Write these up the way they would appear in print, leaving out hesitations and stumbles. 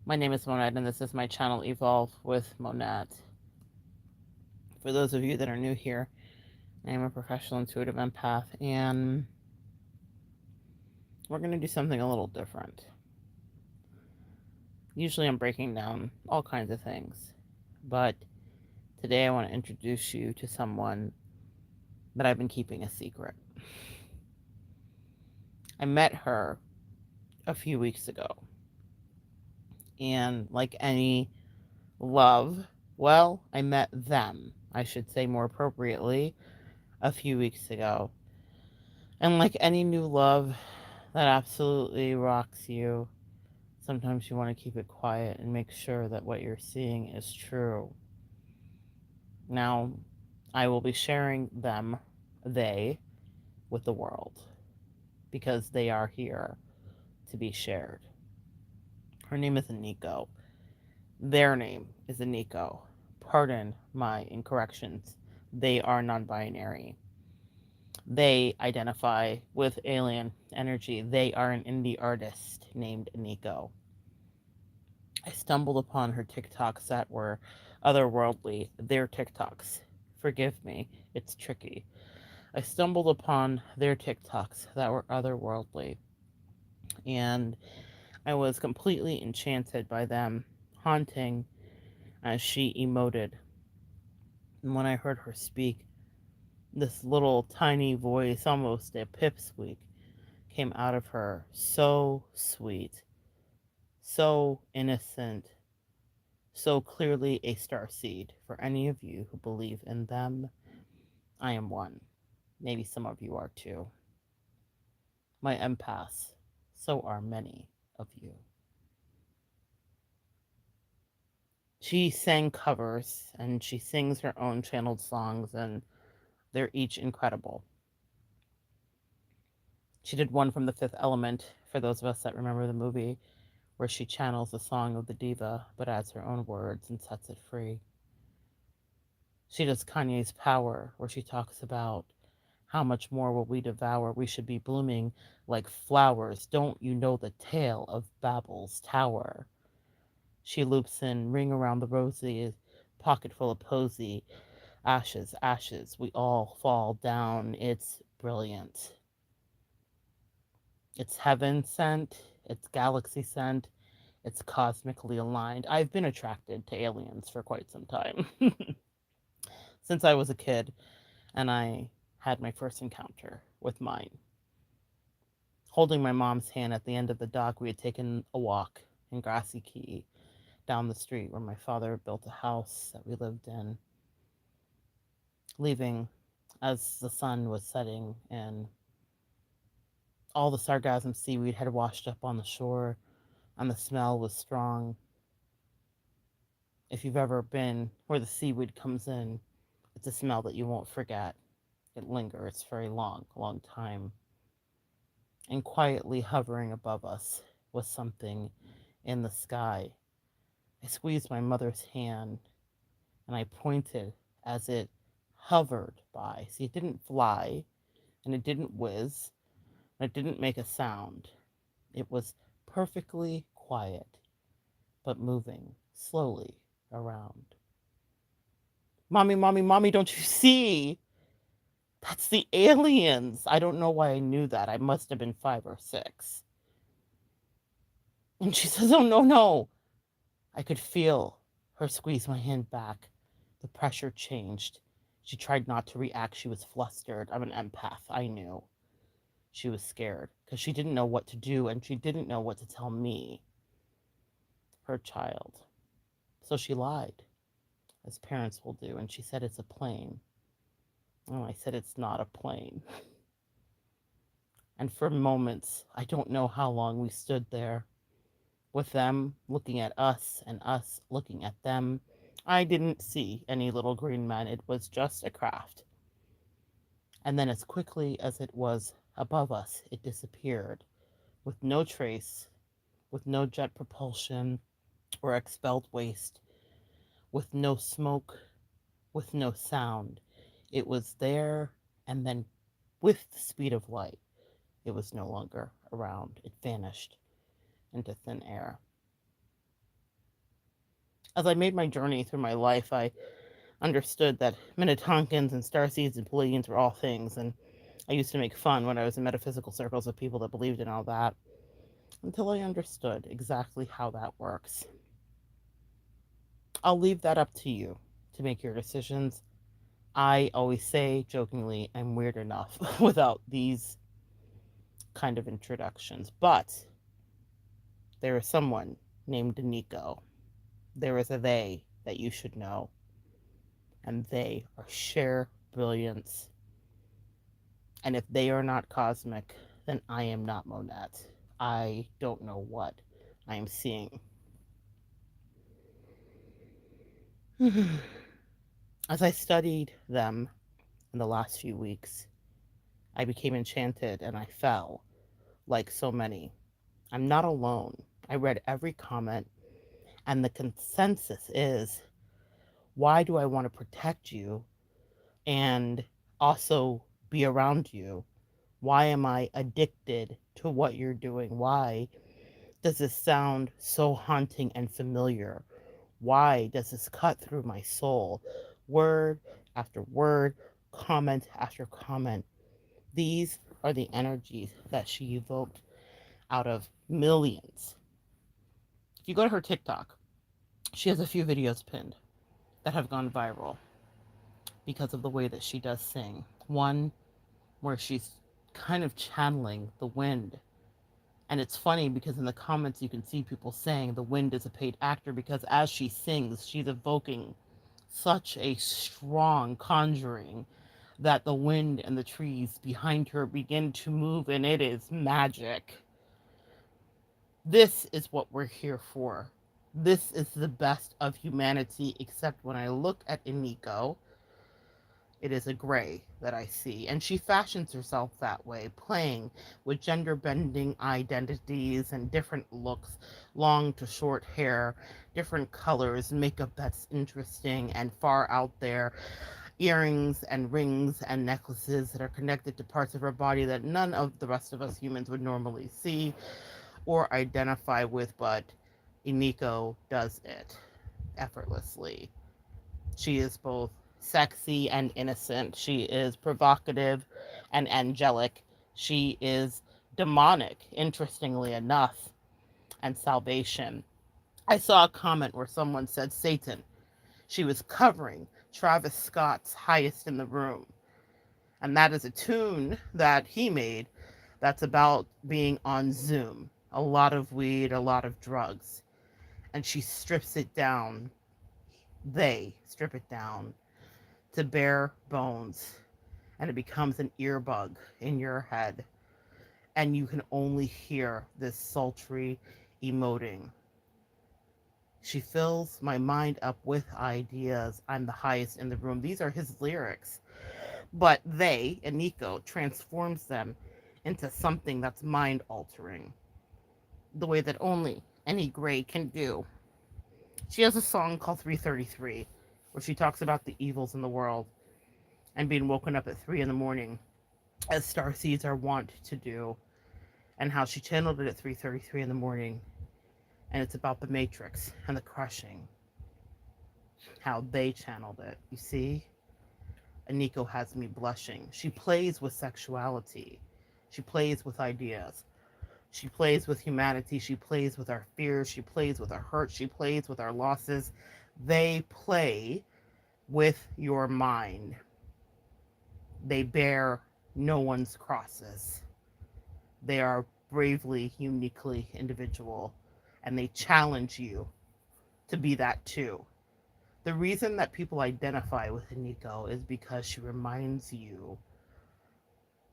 My name is Monad, and this is my channel Evolve with Monad. For those of you that are new here, I am a professional intuitive empath, and we're going to do something a little different. Usually, I'm breaking down all kinds of things, but today I want to introduce you to someone that I've been keeping a secret. I met her a few weeks ago, and like any love, well, I met them, I should say more appropriately, a few weeks ago. And like any new love that absolutely rocks you, sometimes you want to keep it quiet and make sure that what you're seeing is true. Now, I will be sharing they, with the world because they are here to be shared. Her name is Aniko. Their name is Aniko. Pardon my incorrections. They are non binary. They identify with alien energy. They are an indie artist named Aniko. I stumbled upon her TikToks that were otherworldly. Their TikToks. Forgive me, it's tricky. I stumbled upon their TikToks that were otherworldly, and I was completely enchanted by them, haunting as she emoted. And when I heard her speak, this little tiny voice, almost a pipsqueak, came out of her. So sweet, so innocent, so clearly a starseed. For any of you who believe in them, I am one. Maybe some of you are too. My empaths, so are many of you. She sang covers and she sings her own channeled songs, and they're each incredible. She did one from The Fifth Element, for those of us that remember the movie, where she channels the song of the diva but adds her own words and sets it free. She does Kanye's Power, where she talks about how much more will we devour? We should be blooming like flowers. Don't you know the tale of Babel's tower? She loops in Ring Around the Rosy, Pocket Full of Posy, Ashes, Ashes, we all fall down. It's brilliant. It's heaven sent, it's galaxy sent, it's cosmically aligned. I've been attracted to aliens for quite some time. Since I was a kid and I had my first encounter with mine. Holding my mom's hand at the end of the dock, we had taken a walk in Grassy Key down the street where my father built a house that we lived in, leaving as the sun was setting and all the sargassum seaweed had washed up on the shore and the smell was strong. If you've ever been where the seaweed comes in, it's a smell that you won't forget. It lingers for a long, long time. And quietly hovering above us was something in the sky. I squeezed my mother's hand and I pointed as it hovered by. See, it didn't fly and it didn't whiz and it didn't make a sound. It was perfectly quiet, but moving slowly around. Mommy, mommy, mommy, don't you see? That's the aliens. I don't know why I knew that. I must have been 5 or 6. And she says, oh, no, no. I could feel her squeeze my hand back. The pressure changed. She tried not to react. She was flustered. I'm an empath. I knew. She was scared because she didn't know what to do and she didn't know what to tell me, her child. So she lied, as parents will do, and she said it's a plane. Oh, I said it's not a plane. And for moments, I don't know how long we stood there, with them looking at us and us looking at them. I didn't see any little green men. It was just a craft. And then, as quickly as it was above us, it disappeared with no trace, with no jet propulsion or expelled waste, with no smoke, with no sound. It was there, and then, with the speed of light, it was no longer around. It vanished into thin air. As I made my journey through my life, I understood that Minnetonkains and starseeds and Pleiadians were all things, and I used to make fun when I was in metaphysical circles of people that believed in all that, until I understood exactly how that works. I'll leave that up to you to make your decisions. I always say jokingly, I'm weird enough without these kind of introductions, but there is someone named Nico. There is a they that you should know, and they are sheer brilliance. And if they are not cosmic, then I am not Monette. I don't know what I am seeing. As I studied them in the last few weeks, I became enchanted and I fell, like so many. I'm not alone. I read every comment, and the consensus is, why do I want to protect you and also be around you? Why am I addicted to what you're doing? Why does this sound so haunting and familiar? Why does this cut through my soul? Word after word, comment after comment. These are the energies that she evoked out of millions. If you go to her TikTok, she has a few videos pinned that have gone viral because of the way that she does sing. One where she's kind of channeling the wind. And it's funny because in the comments you can see people saying the wind is a paid actor because as she sings, she's evoking such a strong conjuring that the wind and the trees behind her begin to move, and it is magic. This is what we're here for. This is the best of humanity, except when I look at Iniko, it is a gray that I see. And she fashions herself that way, playing with gender bending identities and different looks, long to short hair, different colors, makeup that's interesting and far out there, earrings and rings and necklaces that are connected to parts of her body that none of the rest of us humans would normally see or identify with, but Iniko does it effortlessly. She is both sexy and innocent. She is provocative and angelic. She is demonic, interestingly enough, and salvation. I saw a comment where someone said Satan. She was covering Travis Scott's Highest in the Room. And that is a tune that he made that's about being on Zoom. A lot of weed, a lot of drugs. And she strips it down. They strip it down to bare bones, and it becomes an earbug in your head, and you can only hear this sultry emoting. She fills my mind up with ideas. I'm the highest in the room. These are his lyrics, but they, Aniko, transforms them into something that's mind altering, the way that only any gray can do. She has a song called 333 where she talks about the evils in the world and being woken up at 3 in the morning, as starseeds are wont to do, and how she channeled it at 3:33 in the morning, and it's about the Matrix and the crushing, how they channeled it. You see, Aniko has me blushing. She plays with sexuality. She plays with ideas. She plays with humanity. She plays with our fears. She plays with our hurt. She plays with our losses. They play with your mind. They bear no one's crosses. They are bravely, uniquely individual, and they challenge you to be that too. The reason that people identify with Nico is because she reminds you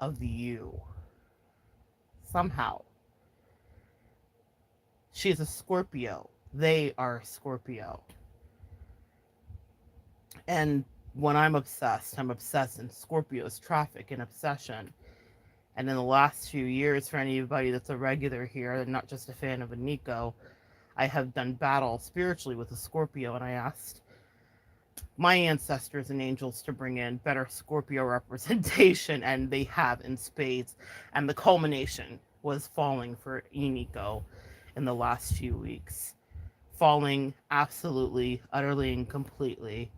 of you. Somehow. She's a Scorpio. They are a Scorpio. And when I'm obsessed in Scorpio's traffic and obsession. And in the last few years, for anybody that's a regular here and not just a fan of a Nico, I have done battle spiritually with a Scorpio, and I asked my ancestors and angels to bring in better Scorpio representation, and they have in spades. And the culmination was falling for Iniko in the last few weeks. falling absolutely, utterly, and completely,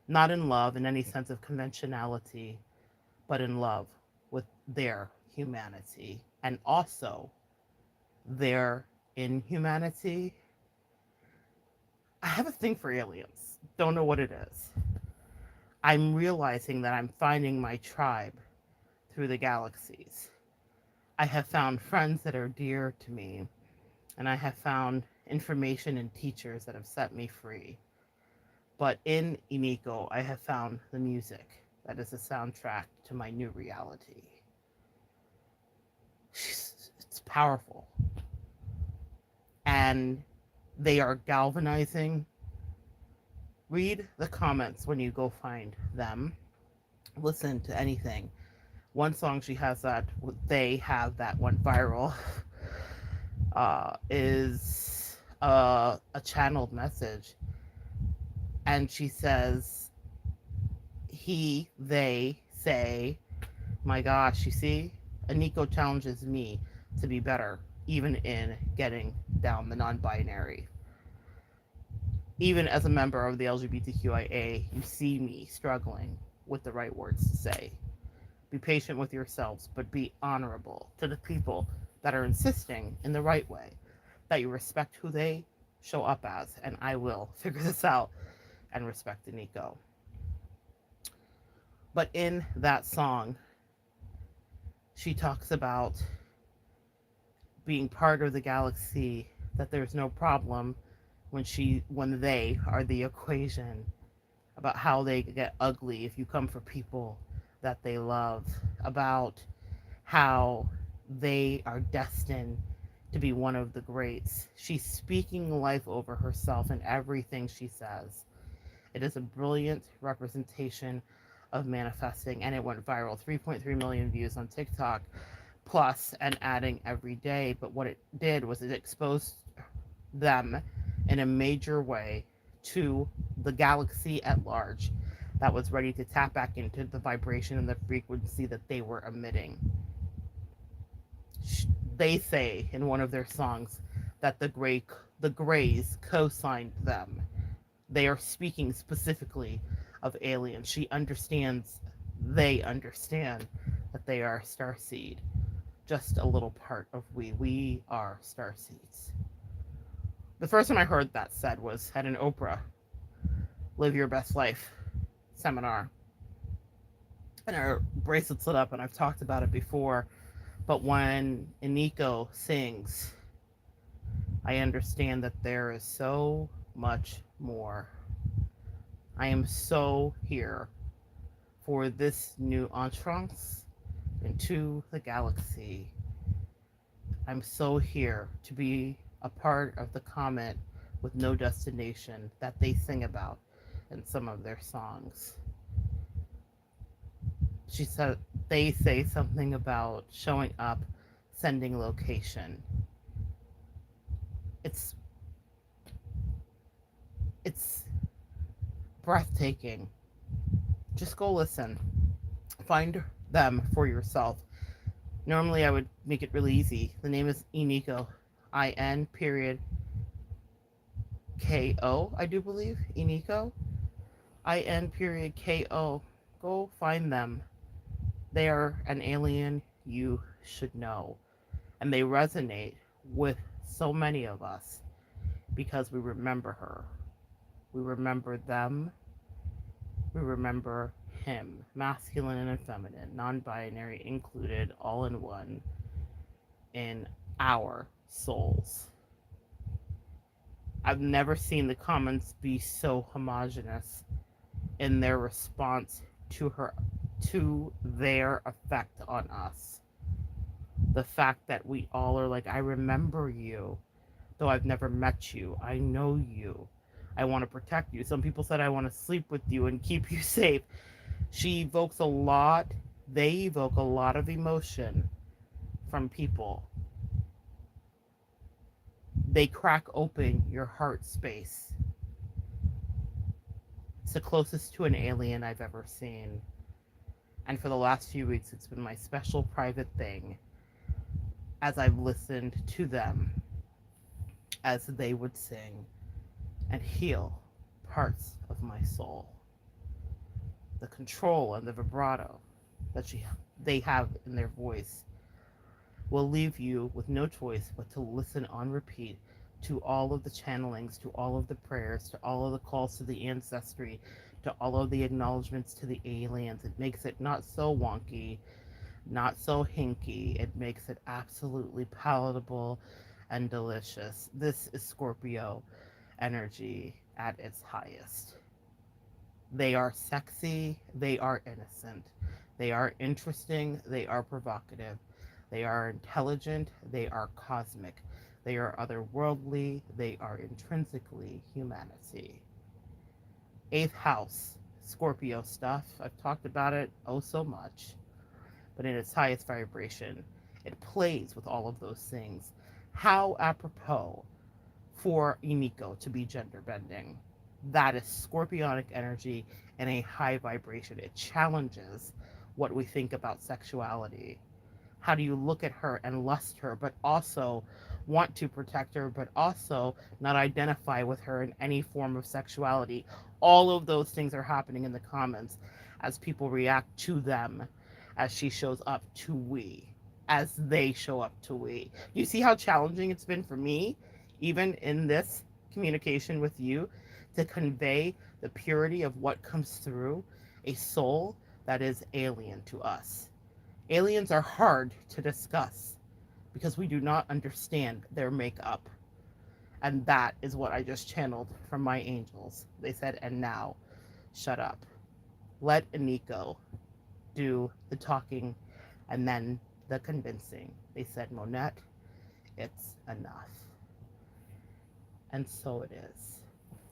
not in love in any sense of conventionality, but in love with their humanity and also their inhumanity. I have a thing for aliens. Don't know what it is. I'm realizing that I'm finding my tribe through the galaxies. I have found friends that are dear to me, and I have found information and teachers that have set me free. But in Iniko, I have found the music that is a soundtrack to my new reality. It's powerful. And they are galvanizing. Read the comments when you go find them. Listen to anything. One song she has that they have that went viral is a channeled message, and she says, they say, my gosh, you see, Aniko challenges me to be better, even in getting down the non-binary. Even as a member of the LGBTQIA, you see me struggling with the right words to say. Be patient with yourselves, but be honorable to the people that are insisting in the right way, that you respect who they show up as, and I will figure this out and respect Aniko. But in that song, she talks about being part of the galaxy, that there's no problem when they are the equation, about how they get ugly if you come for people that they love, about how they are destined to be one of the greats. She's speaking life over herself in everything she says. It is a brilliant representation of manifesting, and it went viral. 3.3 million views on TikTok, plus and adding every day. But what it did was it exposed them in a major way to the galaxy at large that was ready to tap back into the vibration and the frequency that they were emitting. They say in one of their songs that the Greys co-signed them. They are speaking specifically of aliens. They understand that they are starseed. Just a little part of we. We are starseeds. The first time I heard that said was at an Oprah Live Your Best Life seminar. And her bracelets lit up, and I've talked about it before. But when Iniko sings, I understand that there is so much more. I am so here for this new entrance into the galaxy. I'm so here to be a part of the comet with no destination that they sing about in some of their songs. She said they say something about showing up, sending location. It's it's breathtaking. Just go listen. Find them for yourself. Normally I would make it really easy. The name is Iniko. IN period KO, I do believe. Iniko. IN period KO. Go find them. They are an alien you should know. And they resonate with so many of us because we remember her. We remember them. We remember him. Masculine and feminine, non-binary included, all in one, in our souls. I've never seen the comments be so homogenous in their response to their effect on us. The fact that we all are like, I remember you, though I've never met you. I know you. I want to protect you. Some people said I want to sleep with you and keep you safe. They evoke a lot of emotion from people. They crack open your heart space. It's the closest to an alien I've ever seen. And for the last few weeks, it's been my special private thing as I've listened to them as they would sing. and heal parts of my soul. The control and the vibrato that they have in their voice will leave you with no choice but to listen on repeat to all of the channelings, to all of the prayers, to all of the calls to the ancestry, to all of the acknowledgments to the aliens. It makes it not so wonky, not so hinky. It makes it absolutely palatable and delicious. This is Scorpio energy at its highest. They are sexy, they are innocent, they are interesting, they are provocative, they are intelligent, they are cosmic, they are otherworldly, they are intrinsically humanity. Eighth house, Scorpio stuff. I've talked about it oh so much, but in its highest vibration, it plays with all of those things. How apropos for Iniko to be gender bending. That is scorpionic energy in a high vibration. It challenges what we think about sexuality. How do you look at her and lust her, but also want to protect her, but also not identify with her in any form of sexuality? All of those things are happening in the comments as people react to them, as she shows up to we, as they show up to we. You see how challenging it's been for me, even in this communication with you, to convey the purity of what comes through a soul that is alien to us. Aliens are hard to discuss because we do not understand their makeup. And that is what I just channeled from my angels. They said, and now, shut up. Let Aniko do the talking and then the convincing. They said, Monette, it's enough. And so it is.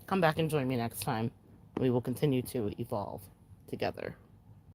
Come back and join me next time. We will continue to evolve together.